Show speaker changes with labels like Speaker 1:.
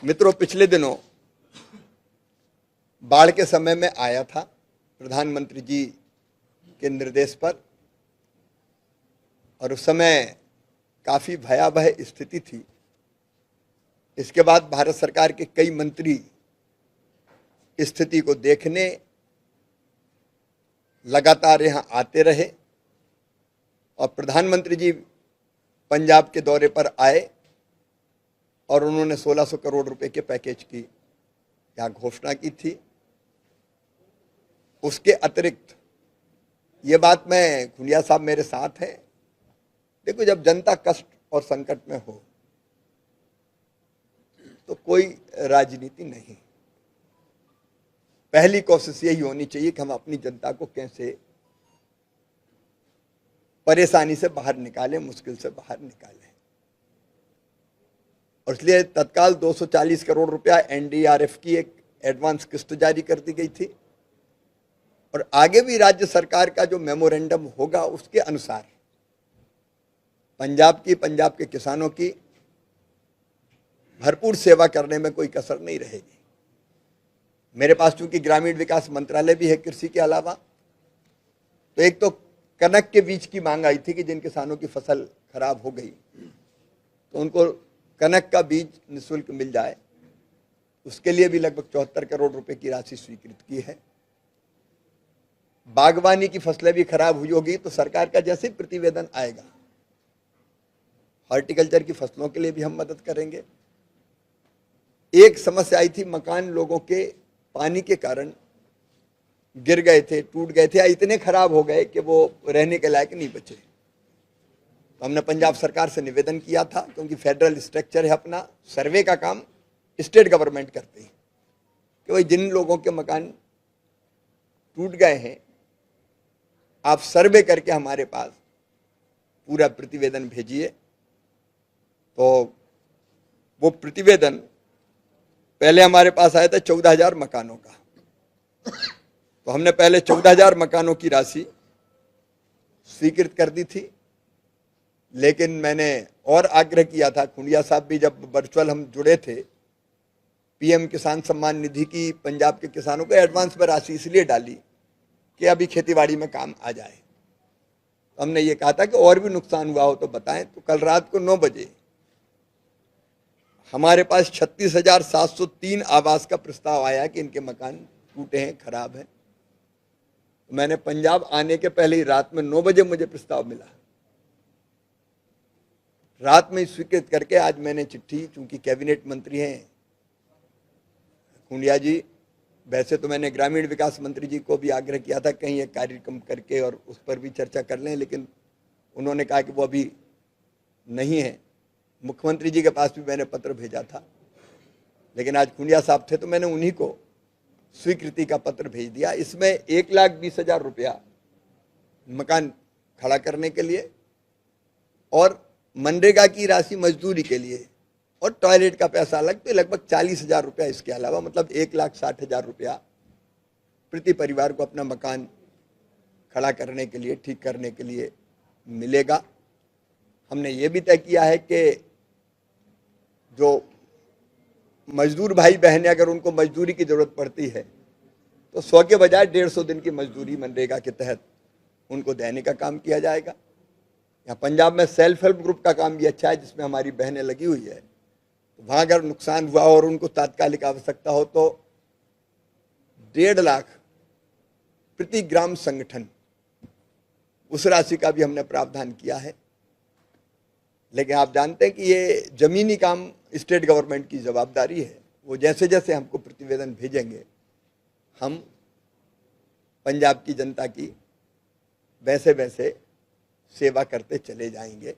Speaker 1: मित्रों, पिछले दिनों बाढ़ के समय में आया था प्रधानमंत्री जी के निर्देश पर, और उस समय काफी भयावह स्थिति थी। इसके बाद भारत सरकार के कई मंत्री स्थिति को देखने लगातार यहां आते रहे और प्रधानमंत्री जी पंजाब के दौरे पर आए और उन्होंने 1600 करोड़ रुपए के पैकेज की यहां घोषणा की थी। उसके अतिरिक्त ये बात, मैं खुंडिया साहब मेरे साथ हैं, देखो जब जनता कष्ट और संकट में हो तो कोई राजनीति नहीं, पहली कोशिश यही होनी चाहिए कि हम अपनी जनता को कैसे परेशानी से बाहर निकालें, मुश्किल से बाहर निकालें। और इसलिए तत्काल 240 करोड़ रुपया एनडीआरएफ की एक एडवांस किस्त जारी कर दी गई थी और आगे भी राज्य सरकार का जो मेमोरेंडम होगा उसके अनुसार पंजाब के किसानों की भरपूर सेवा करने में कोई कसर नहीं रहेगी। मेरे पास चूंकि ग्रामीण विकास मंत्रालय भी है कृषि के अलावा, तो एक तो कनक के बीज की मांग आई थी कि जिन किसानों की फसल खराब हो गई तो उनको कनक का बीज निःशुल्क मिल जाए, उसके लिए भी लगभग 74 करोड़ रुपए की राशि स्वीकृत की है। बागवानी की फसलें भी खराब हुई होगी तो सरकार का जैसे प्रतिवेदन आएगा, हॉर्टिकल्चर की फसलों के लिए भी हम मदद करेंगे। एक समस्या आई थी, मकान लोगों के पानी के कारण गिर गए थे, टूट गए थे या इतने खराब हो गए कि वो रहने के लायक नहीं बचे। तो हमने पंजाब सरकार से निवेदन किया था, क्योंकि फेडरल स्ट्रक्चर है अपना, सर्वे का काम स्टेट गवर्नमेंट करते हैं, कि भाई जिन लोगों के मकान टूट गए हैं आप सर्वे करके हमारे पास पूरा प्रतिवेदन भेजिए। तो वो प्रतिवेदन पहले हमारे पास आया था 14,000 मकानों का, तो हमने पहले 14,000 मकानों की राशि स्वीकृत कर दी थी। लेकिन मैंने और आग्रह किया था, खुंडिया साहब भी जब वर्चुअल हम जुड़े थे, पीएम किसान सम्मान निधि की पंजाब के किसानों को एडवांस में राशि इसलिए डाली कि अभी खेतीबाड़ी में काम आ जाए। तो हमने ये कहा था कि और भी नुकसान हुआ हो तो बताएं। तो कल रात को 9 बजे हमारे पास 36,703 आवास का प्रस्ताव आया कि इनके मकान टूटे हैं, खराब हैं। तो मैंने पंजाब आने के पहले ही रात में 9 बजे मुझे प्रस्ताव मिला, रात में स्वीकृत करके आज मैंने चिट्ठी, चूंकि कैबिनेट मंत्री हैं खुंडिया जी, वैसे तो मैंने ग्रामीण विकास मंत्री जी को भी आग्रह किया था कहीं एक कार्यक्रम करके और उस पर भी चर्चा कर लें, लेकिन उन्होंने कहा कि वो अभी नहीं है। मुख्यमंत्री जी के पास भी मैंने पत्र भेजा था, लेकिन आज खुंडिया साहब थे तो मैंने उन्हीं को स्वीकृति का पत्र भेज दिया। इसमें 1,20,000 रुपया मकान खड़ा करने के लिए और मनरेगा की राशि मजदूरी के लिए और टॉयलेट का पैसा अलग, तो लगभग 40,000 रुपया इसके अलावा, मतलब 1,60,000 रुपया प्रति परिवार को अपना मकान खड़ा करने के लिए, ठीक करने के लिए मिलेगा। हमने ये भी तय किया है कि जो मजदूर भाई बहनें, अगर उनको मजदूरी की जरूरत पड़ती है तो 100 के बजाय 150 दिन की मजदूरी मनरेगा के तहत उनको देने का काम किया जाएगा। यहाँ पंजाब में सेल्फ हेल्प ग्रुप का काम भी अच्छा है, जिसमें हमारी बहनें लगी हुई है। तो वहाँ अगर नुकसान हुआ और उनको तात्कालिक आवश्यकता हो तो 1.5 लाख प्रति ग्राम संगठन, उस राशि का भी हमने प्रावधान किया है। लेकिन आप जानते हैं कि ये जमीनी काम स्टेट गवर्नमेंट की जवाबदारी है। वो जैसे जैसे हमको प्रतिवेदन भेजेंगे हम पंजाब की जनता की वैसे वैसे सेवा करते चले जाएंगे।